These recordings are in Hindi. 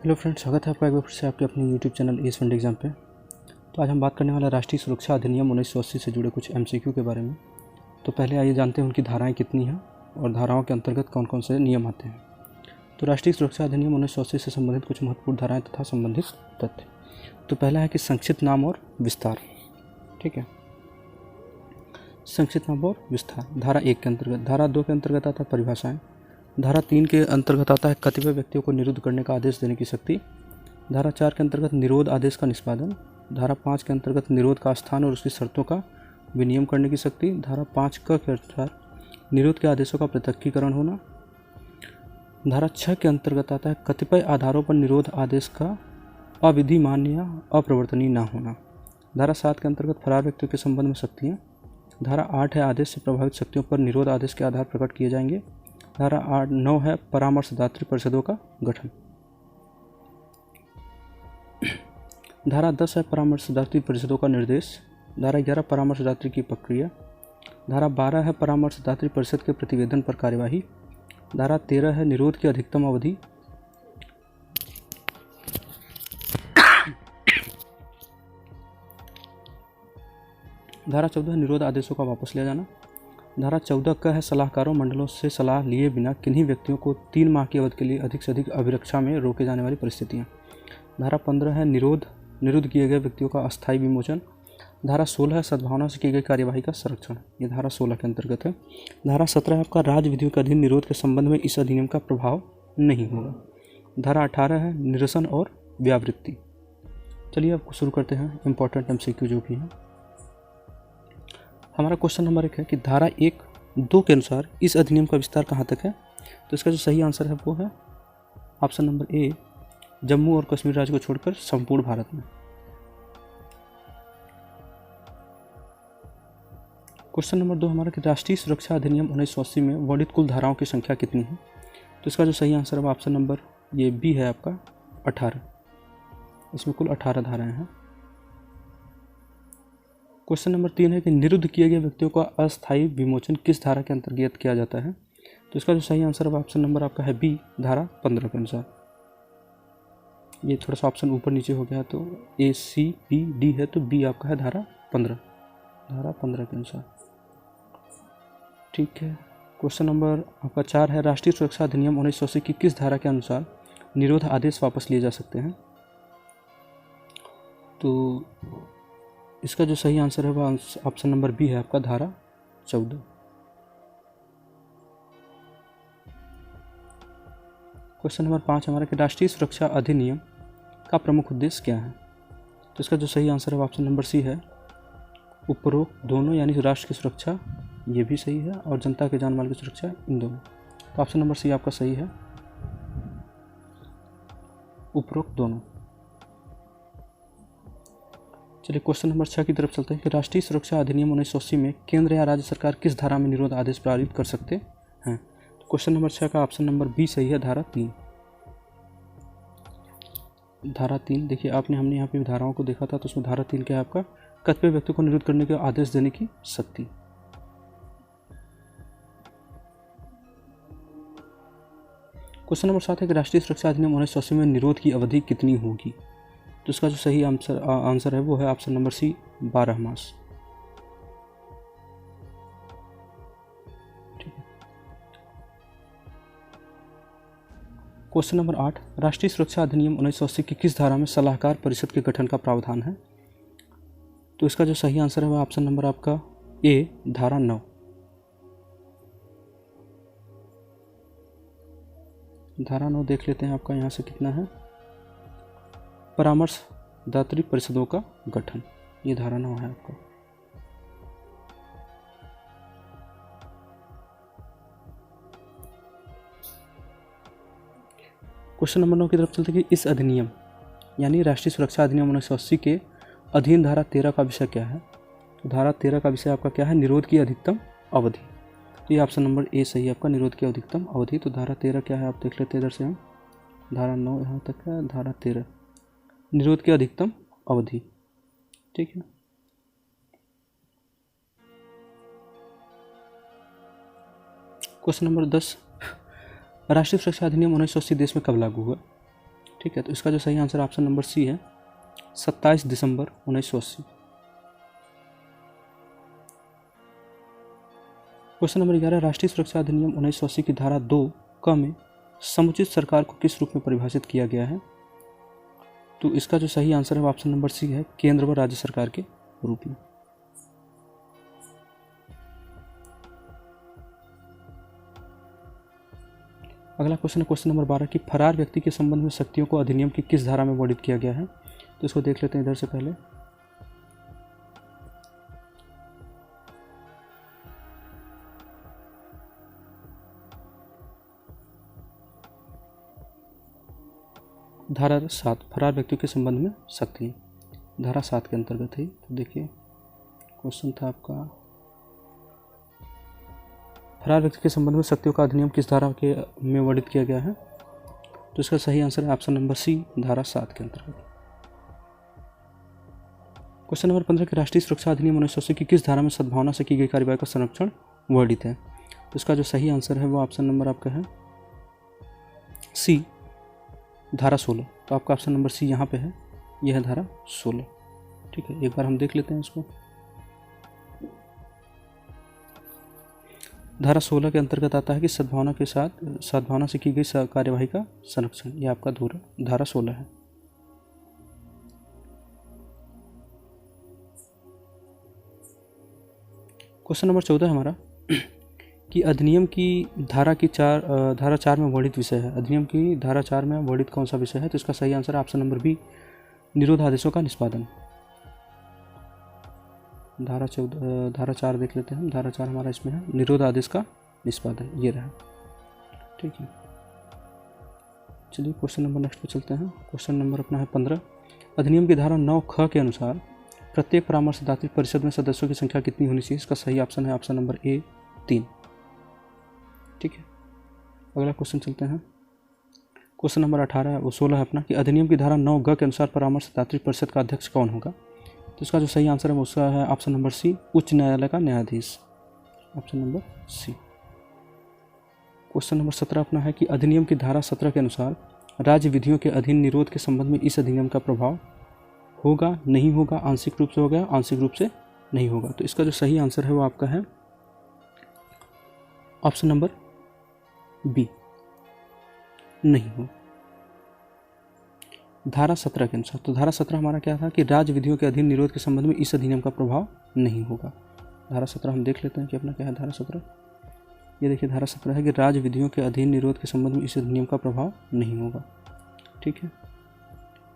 हेलो फ्रेंड्स, स्वागत है आपका एक बार फिर से आपके अपने YouTube channel S fund exam पे। तो आज हम बात करने वाला राष्ट्रीय सुरक्षा अधिनियम 1980 से जुड़े कुछ एमसीक्यू के बारे में। तो पहले आइए जानते हैं उनकी धाराएं कितनी हैं और धाराओं के अंतर्गत कौन कौन से नियम आते हैं। तो राष्ट्रीय सुरक्षा अधिनियम 1980 से संबंधित कुछ महत्वपूर्ण धाराएँ तथा संबंधित तथ्य। तो पहला है कि संक्षिप्त नाम और विस्तार। ठीक है, संक्षिप्त नाम और विस्तार धारा 1 के अंतर्गत। धारा 2 के अंतर्गत आता है परिभाषाएँ। धारा 3 के अंतर्गत आता है कतिपय व्यक्तियों को निरुद्ध करने का आदेश देने की शक्ति। धारा 4 के अंतर्गत निरोध आदेश का निष्पादन। धारा 5 के अंतर्गत निरोध का स्थान और उसकी शर्तों का विनियम करने की शक्ति। धारा 5 क के अनुसार निरोध के आदेशों का पृथक्कीकरण होना। धारा 6 के अंतर्गत आता है कतिपय आधारों पर निरोध आदेश का अविधि मान्य या अप्रवर्तनीय न होना। धारा 7 के अंतर्गत फरार व्यक्तियों के संबंध में शक्तियाँ। धारा 8 है आदेश से प्रभावित शक्तियों पर निरोध आदेश के आधार प्रकट किए जाएंगे। धारा 9 है परामर्शदात्री परिषदों का गठन। धारा 10 है परामर्शदात्री परिषदों का निर्देश। धारा 11 परामर्शदात्री की प्रक्रिया। धारा 12 है परामर्शदात्री परिषद के प्रतिवेदन पर कार्यवाही। धारा 13 है निरोध की अधिकतम अवधि। धारा 14 निरोध आदेशों का वापस लिया जाना। धारा 14 का है सलाहकारों मंडलों से सलाह लिए बिना किन्हीं व्यक्तियों को 3 माह की अवधि के लिए अधिक से अधिक अभिरक्षा में रोके जाने वाली परिस्थितियाँ। धारा 15 है निरुद्ध किए गए व्यक्तियों का अस्थायी विमोचन। धारा 16 है सद्भावना से की गई कार्यवाही का संरक्षण। ये धारा 16 के अंतर्गत है। धारा 17 है आपका राज्य विधियों के अधीन निरोध के संबंध में इस अधिनियम का प्रभाव नहीं होगा। धारा 18 है निरसन और व्यावृत्ति। चलिए आपको शुरू करते हैं इंपॉर्टेंट एमसीक्यू जो भी है। हमारा क्वेश्चन नंबर 1 है कि धारा 1(2) के अनुसार इस अधिनियम का विस्तार कहाँ तक है। तो इसका जो सही आंसर है वो है ऑप्शन नंबर ए, जम्मू और कश्मीर राज्य को छोड़कर संपूर्ण भारत में। क्वेश्चन नंबर 2 हमारा कि राष्ट्रीय सुरक्षा अधिनियम 1980 में वर्णित कुल धाराओं की संख्या कितनी है। तो इसका जो सही आंसर है ऑप्शन नंबर ये बी है आपका 18। इसमें कुल 18 धाराएं हैं। क्वेश्चन नंबर 3 है कि निरुद्ध किए गए व्यक्तियों का अस्थायी विमोचन किस धारा के अंतर्गत किया जाता है। तो इसका जो सही आंसर है ऑप्शन नंबर आपका है बी, धारा 15 के अनुसार। ये थोड़ा सा ऑप्शन ऊपर नीचे हो गया, तो ए सी बी डी है, तो बी आपका है धारा 15 के अनुसार। ठीक है, क्वेश्चन नंबर आपका 4 है राष्ट्रीय सुरक्षा अधिनियम 1980 की किस धारा के अनुसार निरोध आदेश वापस लिए जा सकते हैं। तो इसका जो सही आंसर है वह ऑप्शन नंबर बी है आपका धारा 14। क्वेश्चन नंबर 5 हमारा कि राष्ट्रीय सुरक्षा अधिनियम का प्रमुख उद्देश्य क्या है। तो इसका जो सही आंसर है ऑप्शन नंबर सी है उपरोक्त दोनों, यानी राष्ट्र की सुरक्षा, ये भी सही है, और जनता के जान माल की सुरक्षा, इन दोनों। तो ऑप्शन नंबर सी आपका सही है, उपरोक्त दोनों। चलिए क्वेश्चन नंबर 6 की तरफ चलते हैं कि राष्ट्रीय सुरक्षा अधिनियम 1980 में केंद्र या राज्य सरकार किस धारा में निरोध आदेश पारित कर सकते हैं। तो क्वेश्चन नंबर 6 का ऑप्शन नंबर बी सही है, धारा 3। धारा 3 देखिए, हमने यहाँ पे धाराओं को देखा था, तो उसमें धारा 3 क्या है आपका कतिपय व्यक्ति को निरुद्ध करने के आदेश देने की शक्ति। क्वेश्चन नंबर 7 है कि राष्ट्रीय सुरक्षा अधिनियम 1980 में निरोध की अवधि कितनी होगी। तो इसका जो सही आंसर है वो है ऑप्शन नंबर सी, 12 मास। ठीक है, क्वेश्चन नंबर 8 राष्ट्रीय सुरक्षा अधिनियम 1980 की किस धारा में सलाहकार परिषद के गठन का प्रावधान है। तो इसका जो सही आंसर है वो ऑप्शन नंबर आपका ए, धारा 9। धारा 9 देख लेते हैं आपका यहाँ से कितना है, परामर्शदात्री परिषदों का गठन। ये धारा 9 है आपका। क्वेश्चन नंबर 9 की तरफ चलते कि इस अधिनियम यानी राष्ट्रीय सुरक्षा अधिनियम 1980 के अधीन धारा 13 का विषय क्या है। तो धारा 13 का विषय आपका क्या है, निरोध की अधिकतम अवधि। तो ये ऑप्शन नंबर ए सही है आपका, निरोध की अधिकतम अवधि। तो धारा 13 क्या है आप देख लेते हैं इधर से हम, धारा 9 यहाँ तक है, धारा 13 निरोध की अधिकतम अवधि। ठीक है, क्वेश्चन नंबर 10 राष्ट्रीय सुरक्षा अधिनियम 1980 देश में कब लागू हुआ। ठीक है, तो इसका जो सही आंसर ऑप्शन नंबर सी है 27 दिसंबर 1980। क्वेश्चन नंबर 11, राष्ट्रीय सुरक्षा अधिनियम 1980 की धारा 2 क में समुचित सरकार को किस रूप में परिभाषित किया गया है? तो इसका जो सही आंसर है ऑप्शन नंबर सी है केंद्र व राज्य सरकार के रूप में। अगला क्वेश्चन है क्वेश्चन नंबर 12 कि फरार व्यक्ति के संबंध में शक्तियों को अधिनियम की किस धारा में वर्णित किया गया है? तो इसको देख लेते हैं इधर से पहले। धारा 7 फरार व्यक्तियों के संबंध में शक्ति, धारा 7 के अंतर्गत है। तो देखिए क्वेश्चन था आपका फरार व्यक्ति के संबंध में शक्तियों का अधिनियम किस धारा के में वर्णित किया गया है? तो इसका सही आंसर है ऑप्शन नंबर सी धारा 7 के अंतर्गत। क्वेश्चन नंबर 15 कि राष्ट्रीय सुरक्षा अधिनियम 1980 की किस धारा में सद्भावना से की गई कार्रवाई का संरक्षण वर्णित है? तो इसका जो सही आंसर है वो ऑप्शन नंबर आपका है सी धारा 16। तो आपका ऑप्शन नंबर सी यहाँ पे है, यह है धारा 16। ठीक है, एक बार हम देख लेते हैं इसको। धारा 16 के अंतर्गत आता है कि सद्भावना से की गई कार्यवाही का संरक्षण, यह आपका धारा 16 है। क्वेश्चन नंबर 14 हमारा कि अधिनियम की धारा 4 में वर्णित विषय है। अधिनियम की धारा 4 में वर्णित कौन सा विषय है? तो इसका सही आंसर है ऑप्शन नंबर बी निरोधादेशों का निष्पादन। धारा 4 देख लेते हैं हम। धारा 4 हमारा इसमें है निरोधादेश का निष्पादन, ये रहा। ठीक है, चलिए क्वेश्चन नंबर नेक्स्ट पे चलते हैं। क्वेश्चन नंबर अपना है 15। अधिनियम की धारा 9 ख के अनुसार प्रत्येक परामर्शदात्री परिषद में सदस्यों की संख्या कितनी होनी चाहिए? इसका सही ऑप्शन है ऑप्शन नंबर ए 3। ठीक है, अगला क्वेश्चन चलते हैं। क्वेश्चन नंबर 16 है अपना कि अधिनियम की धारा 9 ग के अनुसार परामर्शदात्री परिषद का अध्यक्ष कौन होगा? तो इसका जो सही आंसर है वो उसका है ऑप्शन नंबर सी उच्च न्यायालय का न्यायाधीश, option number C. Question number 17 अपना है कि अधिनियम की धारा 17 के अनुसार राज्य विधियों के अधीन निरोध के संबंध में इस अधिनियम का प्रभाव होगा, नहीं होगा, आंशिक रूप से होगा, आंशिक रूप से नहीं होगा। तो इसका जो सही आंसर है वो आपका है ऑप्शन नंबर बी, नहीं हो। धारा 17 के अनुसार, तो धारा 17 हमारा क्या था कि राज्य विधियों के अधीन निरोध के संबंध में इस अधिनियम का प्रभाव नहीं होगा। धारा 17 हम देख लेते हैं कि अपना क्या है धारा 17। ये देखिए धारा 17 है कि राज्य विधियों के अधीन निरोध के संबंध में इस अधिनियम का प्रभाव नहीं होगा। ठीक है,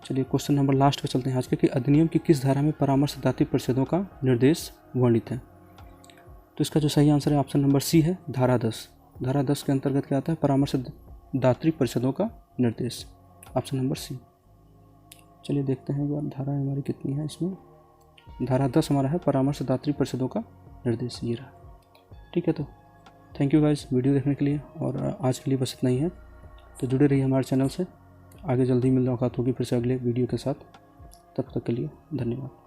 चलिए क्वेश्चन नंबर लास्ट पे चलते हैं आज के कि अधिनियम की किस धारा में परामर्शदात्री परिषदों का निर्देश वर्णित है? तो इसका जो सही आंसर है ऑप्शन नंबर सी है धारा 10। धारा 10 के अंतर्गत क्या आता है? परामर्शदात्री परिषदों का निर्देश, ऑप्शन नंबर सी। चलिए देखते हैं एक बार धारा हमारी कितनी है इसमें। धारा 10 हमारा है परामर्शदात्री परिषदों का निर्देश, ये रहा। ठीक है, तो थैंक यू गाइस वीडियो देखने के लिए, और आज के लिए बस इतना ही है। तो जुड़े रहिए हमारे चैनल से, आगे जल्दी मुलाकात होगी फिर से अगले वीडियो के साथ। तब तक के लिए धन्यवाद।